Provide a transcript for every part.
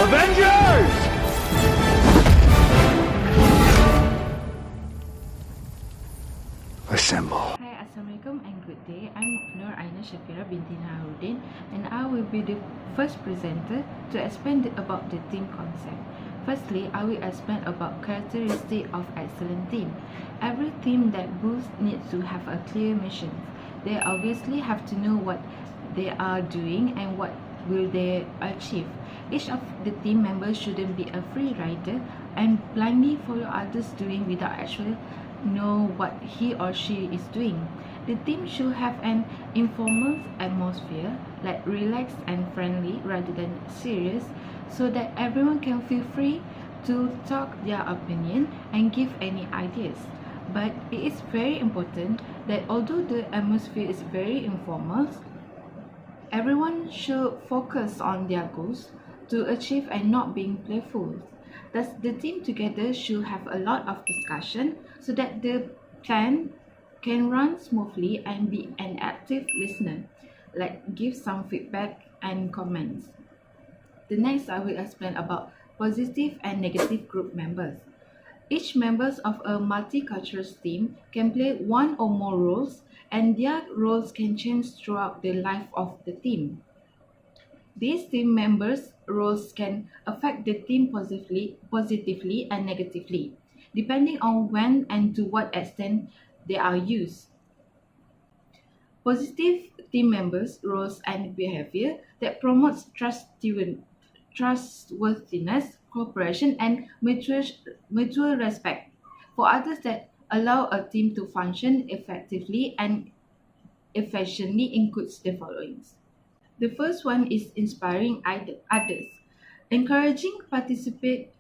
Avengers! Assemble. Hi, Assalamualaikum and good day. I'm Nur Aina Shafira binti Naharuddin, and I will be the first presenter to explain about the team concept. Firstly, I will explain about characteristics of excellent team. Every team that boosts needs to have a clear mission. They obviously have to know what they are doing and what will they achieve. Each of the team members shouldn't be a free rider and blindly follow others doing without actually know what he or she is doing. The team should have an informal atmosphere, like relaxed and friendly rather than serious, so that everyone can feel free to talk their opinion and give any ideas. But it is very important that although the atmosphere is very informal, everyone should focus on their goals to achieve and not being playful. Thus, the team together should have a lot of discussion so that the plan can run smoothly and be an active listener, like give some feedback and comments. The next I will explain about positive and negative group members. Each members of a multicultural team can play one or more roles, and their roles can change throughout the life of the team. These team members' roles can affect the team positively and negatively, depending on when and to what extent they are used. Positive team members' roles and behavior that promotes trustworthiness, cooperation, and mutual respect. For others that allow a team to function effectively and efficiently includes the following. The first one is inspiring others, encouraging participate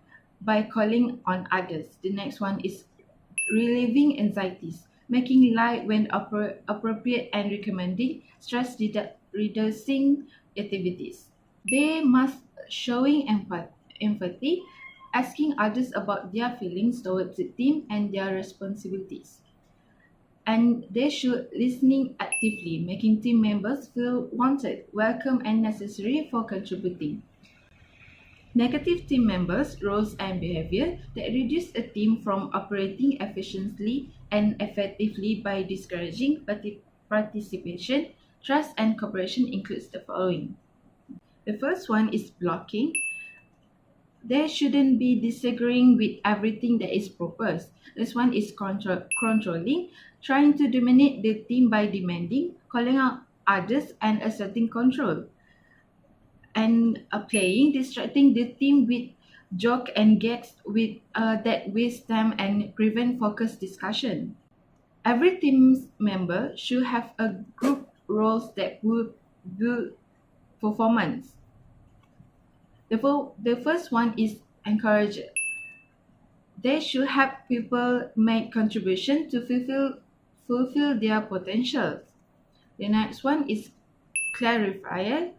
by calling on others. The next one is relieving anxieties, making light when appropriate and recommending reducing activities. They must showing empathy, asking others about their feelings towards the team and their responsibilities. And they should listening actively, making team members feel wanted, welcome, and necessary for contributing. Negative team members' roles and behavior that reduce a team from operating efficiently and effectively by discouraging participation, trust, and cooperation includes the following. The first one is blocking. They shouldn't be disagreeing with everything that is proposed. This one is controlling, trying to dominate the team by demanding, calling out others, and asserting control. And playing, distracting the team with joke and gags that waste time and prevent focused discussion. Every team member should have a group roles that will build performance. The first one is encourage. They should help people make contribution to fulfill their potentials. The next one is clarifier,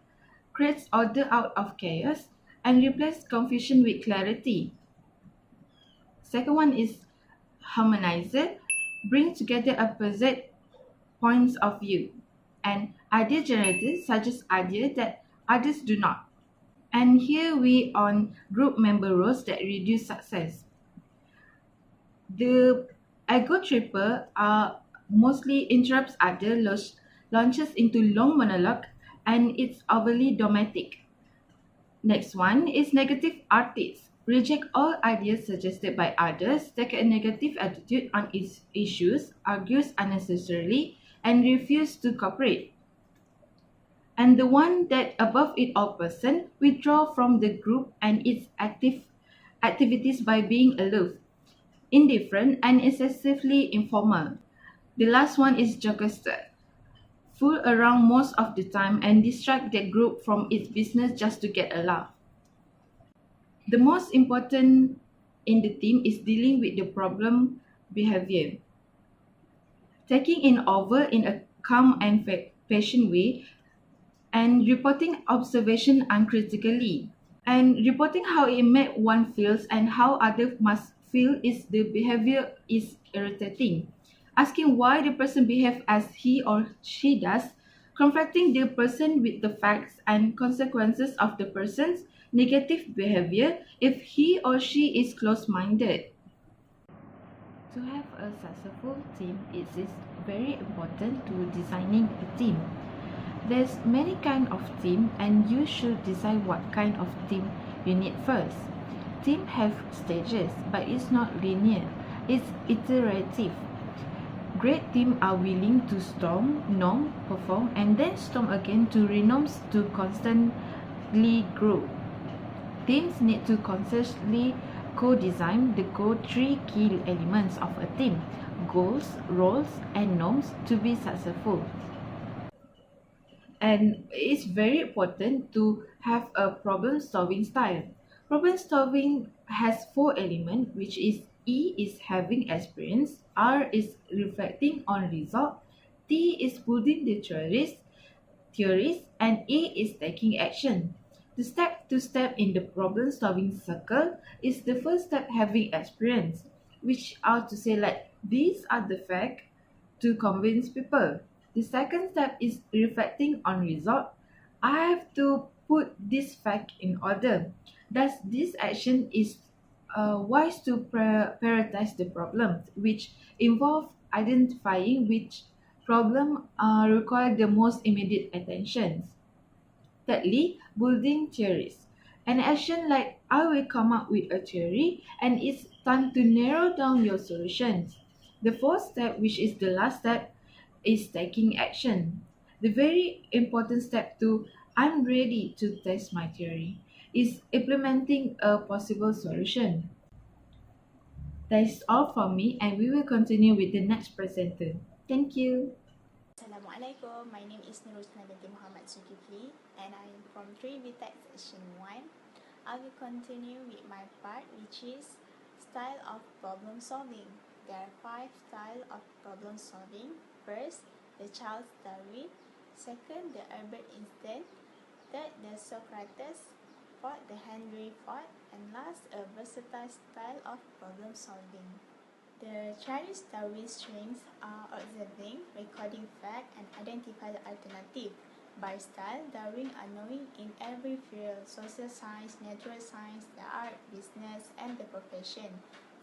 creates order out of chaos and replace confusion with clarity. Second one is harmonizer, bring together opposite points of view. And idea generator suggests ideas that others do not. And here we on group member roles that reduce success. The ego tripper mostly interrupts others, launches into long monologue, and it's overly dramatic. Next one is negative artists. Reject all ideas suggested by others, take a negative attitude on issues, argues unnecessarily, and refuse to cooperate. And the one that above it all person withdraw from the group and its activities by being aloof, indifferent, and excessively informal. The last one is jokester. Fool around most of the time and distract the group from its business just to get a laugh. The most important in the team is dealing with the problem behavior. Taking it over in a calm and patient way and reporting observation uncritically. And reporting how it made one feels and how others must feel is the behavior is irritating. Asking why the person behaves as he or she does confronting the person with the facts and consequences of the person's negative behavior if he or she is close minded. To have a successful team, it is very important to designing a team. There's many kind of team and you should decide what kind of team you need first. Team have stages, but it's not linear. It's iterative. Great teams are willing to storm, norm, perform, and then storm again to renoms to constantly grow. Teams need to consciously co-design the three key elements of a team: goals, roles, and norms to be successful. And it's very important to have a problem solving style. Problem solving has four elements, which is E is having experience, R is reflecting on result, T is building the theories, and A is taking action. The step to step in the problem solving circle is the first step, having experience, which are to say like these are the facts to convince people. The second step is reflecting on result. I have to put this fact in order. Thus, this action is wise to prioritize the problems, which involve identifying which problem require the most immediate attention. Thirdly, building theories. An action like I will come up with a theory and it's time to narrow down your solutions. The fourth step, which is the last step, is taking action. The very important step to I'm ready to test my theory is implementing a possible solution. That is all from me and we will continue with the next presenter. Thank you. Assalamualaikum, my name is Nurusna binti Muhammad Zulkifli and I am from 3B Tech Section 1. I will continue with my part, which is style of problem solving. There are 5 styles of problem solving. First, the Charles Darwin. Second, the Albert Einstein. Third, the Socrates. Fourth, the Henry Ford. And last, a versatile style of problem solving. The Chinese Darwin strengths are observing, recording fact, and identify the alternative. By style, Darwin are knowing in every field: social science, natural science, the art, business, and the profession.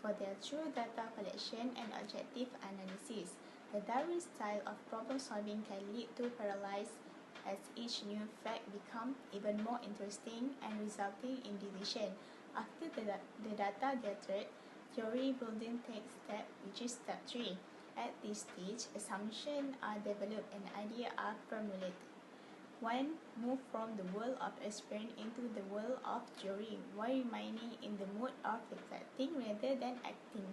For their true data collection and objective analysis, the Darwin style of problem solving can lead to paralysis as each new fact becomes even more interesting and resulting in decision. After the data gathered, theory building takes step, which is step 3. At this stage, assumptions are developed and ideas are formulated. 1. Move from the world of experience into the world of theory, while remaining in the mood of reflecting rather than acting.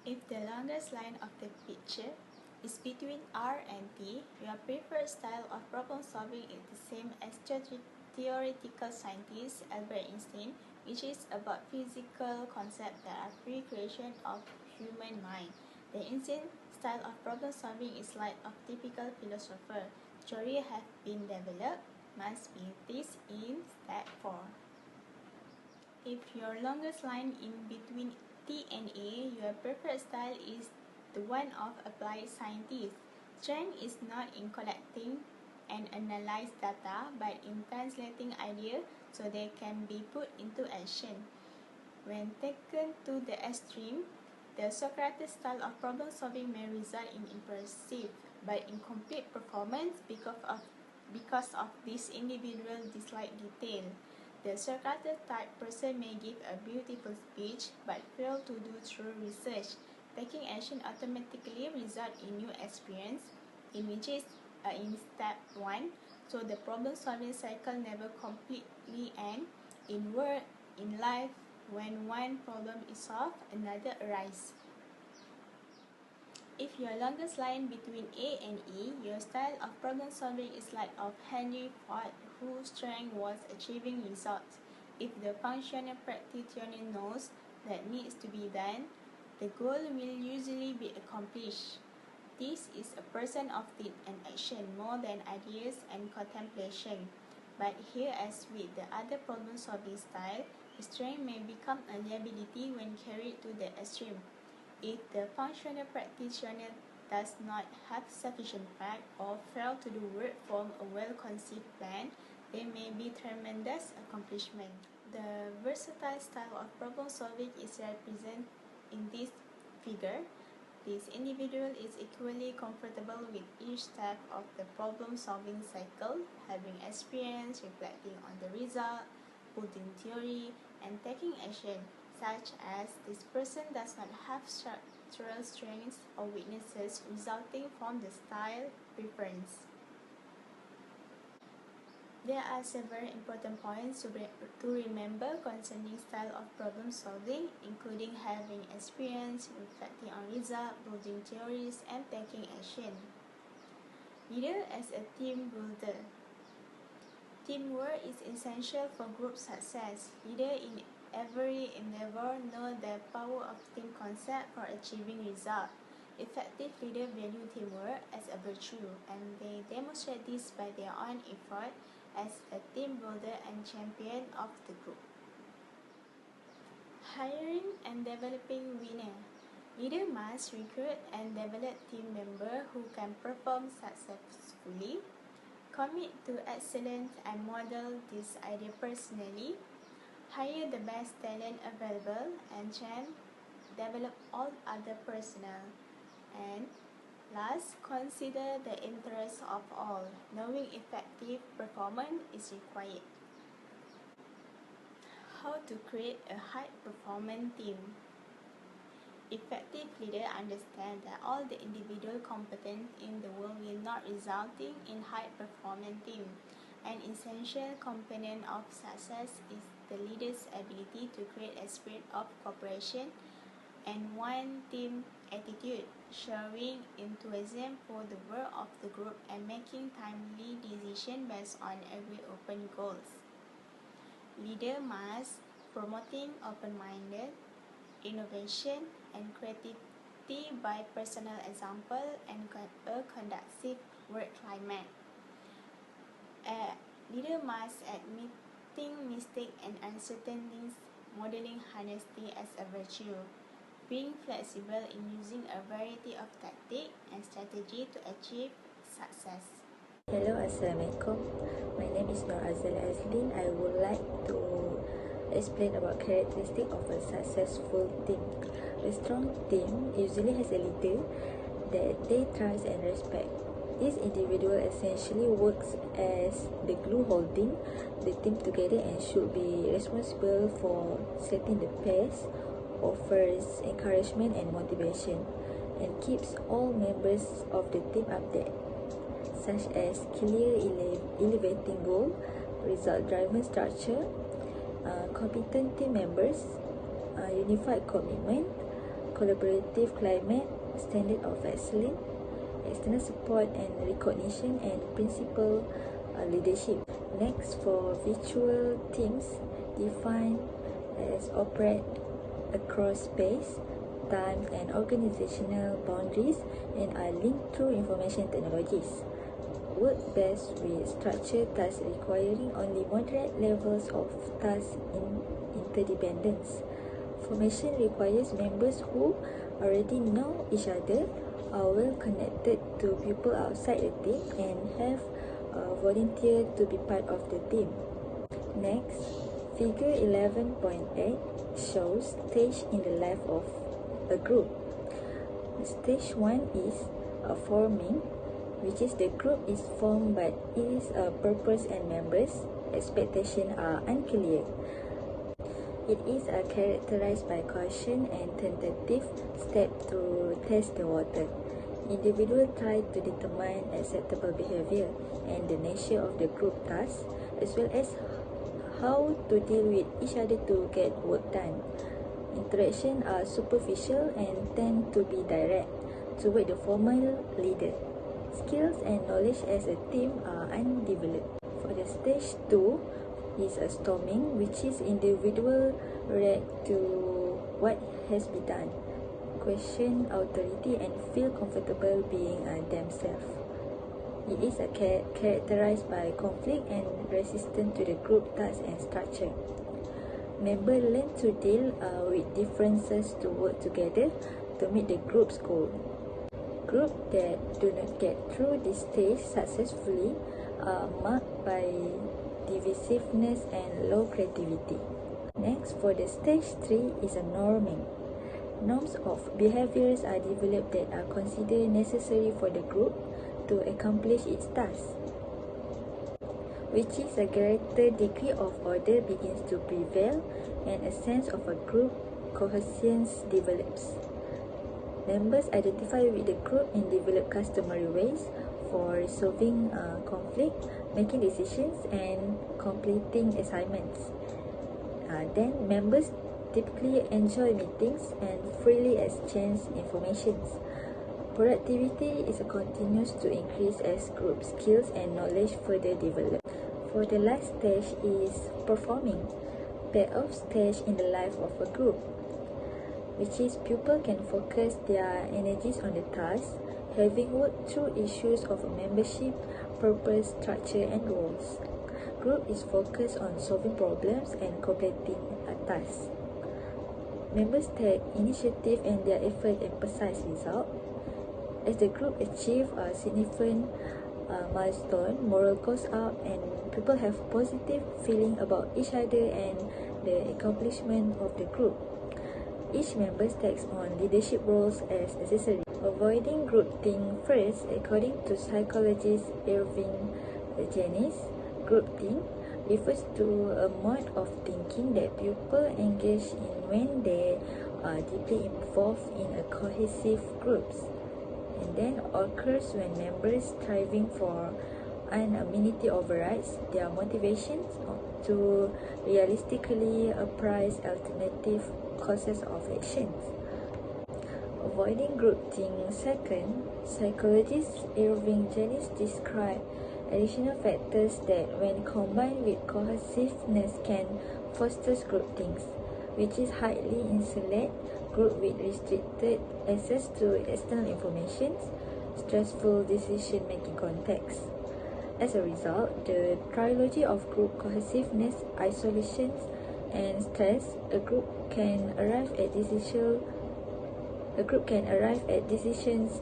If the longest line of the picture is between R and T, your preferred style of problem solving is the same as theoretical scientist Albert Einstein, which is about physical concepts that are pre-creation of human mind. The Einstein style of problem solving is like of typical philosopher. Theory have been developed, must be this in step 4. If your longest line in between T and A, your preferred style is the one of applied scientist. Strength is not in collecting and analyze data, but in translating ideas so they can be put into action. When taken to the extreme, the Socrates style of problem solving may result in impressive but incomplete performance because of this individual dislike detail. The Socrates type person may give a beautiful speech but fail to do true research. Taking action automatically result in new experience, in which is in step 1, so the problem solving cycle never completely ends. In work, in life, when one problem is solved, another arises. If your longest line between A and E, your style of problem solving is like of Henry Ford, whose strength was achieving results. If the functional practitioner knows that needs to be done, the goal will usually be accomplished. This is a person of deed and action more than ideas and contemplation. But here, as with the other problem solving style, strength may become a liability when carried to the extreme. If the functional practitioner does not have sufficient fact or fail to do work from a well-conceived plan, they may be tremendous accomplishment. The versatile style of problem solving is represented in this figure. This individual is equally comfortable with each step of the problem-solving cycle, having experience, reflecting on the result, putting theory, and taking action, such as this person does not have structural strengths or weaknesses resulting from the style preference. There are several important points to remember concerning style of problem solving, including having experience, reflecting on results, building theories, and taking action. Leader as a team builder. Teamwork is essential for group success. Leader in every endeavor know the power of team concept for achieving results. Effective leaders value teamwork as a virtue, and they demonstrate this by their own effort as a team builder and champion of the group. Hiring and developing winner. Leader must recruit and develop team members who can perform successfully, commit to excellence and model this idea personally, hire the best talent available, and develop all other personnel. And last, consider the interests of all. Knowing effective performance is required. How to create a high-performance team. Effective leaders understand that all the individual competence in the world will not resulting in high-performance team. An essential component of success is the leader's ability to create a spirit of cooperation and one team attitude, showing enthusiasm for the work of the group and making timely decisions based on agreed open goals. Leader must promoting open-minded, innovation, and creativity by personal example and a conducive work climate. A leader must admitting mistakes and uncertainties, modeling honesty as a virtue, being flexible in using a variety of tactics and strategy to achieve success. Hello, Assalamualaikum. My name is Nur Azal Azlin. I would like to explain about characteristics of a successful team. A strong team usually has a leader that they trust and respect. This individual essentially works as the glue holding the team together and should be responsible for setting the pace, offers encouragement and motivation, and keeps all members of the team updated, such as clear elevating goal, result-driven structure, competent team members, unified commitment, collaborative climate, standard of excellence, external support and recognition, and principal leadership. Next, for virtual teams, defined as operate across space, time, and organizational boundaries, and are linked through information technologies. Work best with structured tasks requiring only moderate levels of task interdependence. Formation requires members who already know each other, are well connected to people outside the team, and have volunteered to be part of the team. Next, figure 11.8 shows stage in the life of a group. Stage 1 is forming, which is the group is formed but its purpose and members' expectations are unclear. It is characterized by caution and tentative steps to test the water. Individuals try to determine acceptable behavior and the nature of the group task, as well as how to deal with each other to get work done. Interactions are superficial and tend to be direct toward the formal leader. Skills and knowledge as a team are undeveloped. For the stage 2 is a storming, which is individual react to what has been done, question authority, and feel comfortable being themselves. It is characterized by conflict and resistance to the group task and structure. Members learn to deal with differences to work together to meet the group's goal. Groups that do not get through this stage successfully are marked by divisiveness and low creativity. Next, for the stage 3 is a norming. Norms of behaviors are developed that are considered necessary for the group to accomplish its task, which is a greater degree of order begins to prevail and a sense of a group cohesion develops. Members identify with the group and develop customary ways for resolving conflict, making decisions, and completing assignments. Then members typically enjoy meetings and freely exchange information. Productivity is continues to increase as group skills and knowledge further develop. For the last stage is performing, payoff stage in the life of a group, which is pupils can focus their energies on the task, having worked through issues of membership, purpose, structure, and goals. Group is focused on solving problems and completing a task. Members take initiative and their effort emphasize result. As the group achieve a significant milestone, morale goes up and people have positive feeling about each other and the accomplishment of the group. Each member takes on leadership roles as necessary. Avoiding group think first, according to psychologist Irving Janis, group think refers to a mode of thinking that people engage in when they are deeply involved in a cohesive groups, and then occurs when members striving for anonymity overrides their motivations to realistically appraise alternative courses of actions. Avoiding group think second, psychologist Irving Janis described additional factors that when combined with cohesiveness can foster groupthink, which is highly insulate group with restricted access to external information, stressful decision-making context. As a result, the trilogy of group cohesiveness, isolation, and stress, a group can arrive at decisions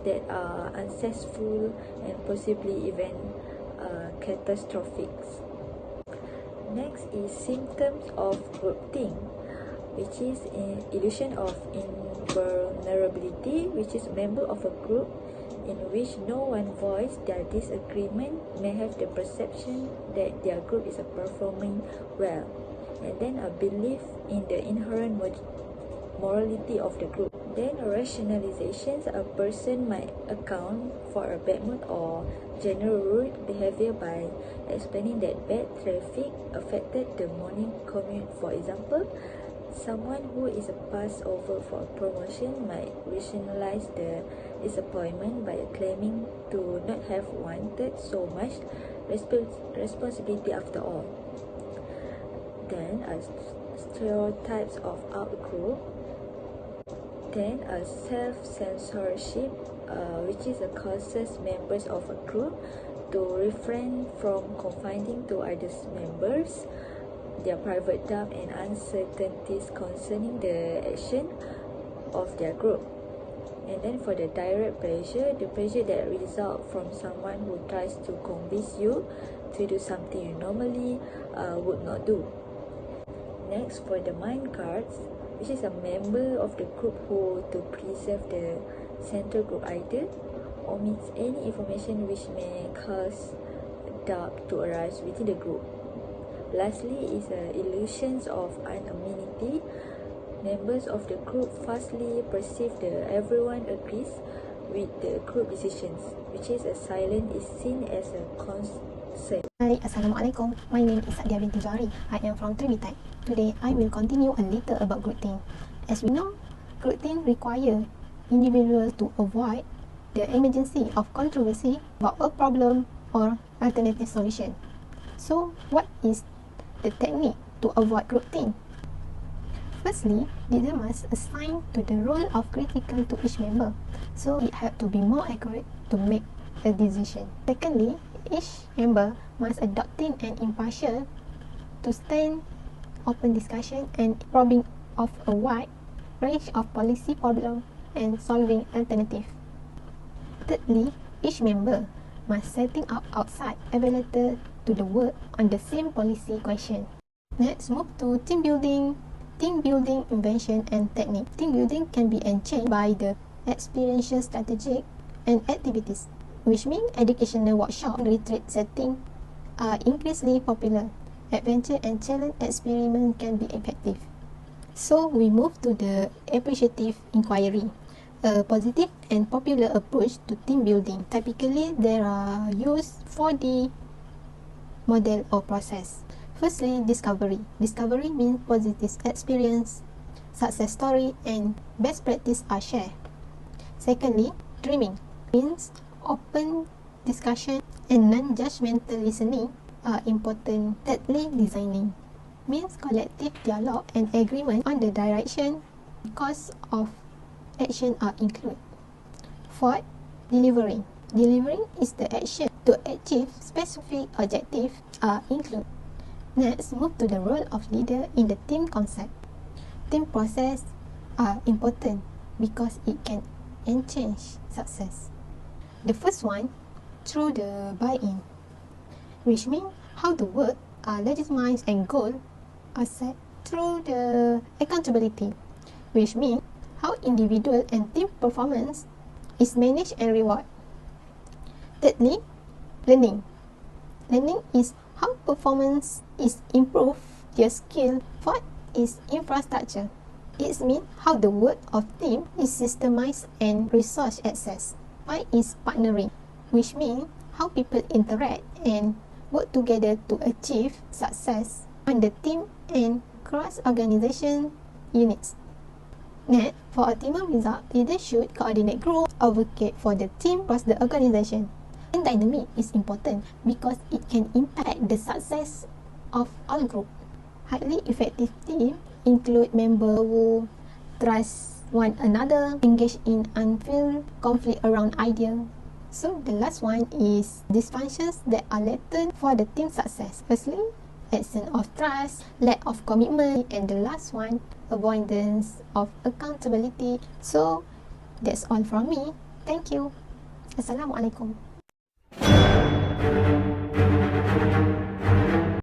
that are unsuccessful and possibly even catastrophic. Next is symptoms of groupthink, which is an illusion of invulnerability, which is a member of a group in which no one voices their disagreement may have the perception that their group is performing well, and then a belief in the inherent morality of the group. Then rationalizations, a person might account for a bad mood or general rude behavior by explaining that bad traffic affected the morning commute. For example, someone who is passed over for a promotion might rationalize the disappointment by claiming to not have wanted so much responsibility after all. Then stereotypes of out-group. Then self-censorship, which is causes members of a group to refrain from confiding to other members their private doubt and uncertainties concerning the action of their group. And then for the direct pressure, the pressure that results from someone who tries to convince you to do something you normally would not do. Next, for the mind guards, which is a member of the group who, to preserve the central group idea, omits any information which may cause doubt to arise within the group. Lastly is illusions of anonymity. Members of the group falsely perceive that everyone agrees with the group decisions, which is a silence is seen as a concern. Hi, Assalamualaikum. My name is Sadia binti Johari. I am from Trinitype. Today, I will continue a little about groupthink. As we know, groupthink require individuals to avoid the emergency of controversy about a problem or alternative solution. So, what is the technique to avoid groupthink? Firstly, leader must assign to the role of critical to each member, so it have to be more accurate to make a decision. Secondly, each member must adopting and impartial to stand open discussion and probing of a wide range of policy problem and solving alternative. Thirdly, each member must setting up outside available to the work on the same policy question. Next, move to team building. Team building invention and technique. Team building can be enhanced by the experiential strategic and activities, which mean educational workshop retreat setting are increasingly popular. Adventure and challenge experiment can be effective. So we move to the appreciative inquiry, a positive and popular approach to team building. Typically, there are used 4D model or process. Firstly, discovery. Discovery means positive experience, success story, and best practice are shared. Secondly, dreaming means open discussion and non-judgmental listening are important. Thirdly, designing means collective dialogue and agreement on the direction and course of action are included. Fourth, delivering. Delivering is the action to achieve specific objective are included. Next, move to the role of leader in the team concept. Team process are important because it can enhance success. The first one, through the buy-in, which means how the work are legitimized and goals are set through the accountability, which means how individual and team performance is managed and rewarded. Thirdly, learning. Learning is how performance is improved their skill. Fourth is infrastructure. It means how the work of team is systemized and resource access. Five is partnering, which means how people interact and work together to achieve success on the team and cross-organization units. Next, for optimal result, leaders should coordinate group, advocate for the team across the organization. And dynamic is important because it can impact the success of all group. Highly effective team include members who trust one another, engage in unfilled conflict around idea. So the last one is dysfunctions that are latent for the team success. Firstly, absence of trust, lack of commitment, and the last one, avoidance of accountability. So that's all from me. Thank you. Assalamualaikum.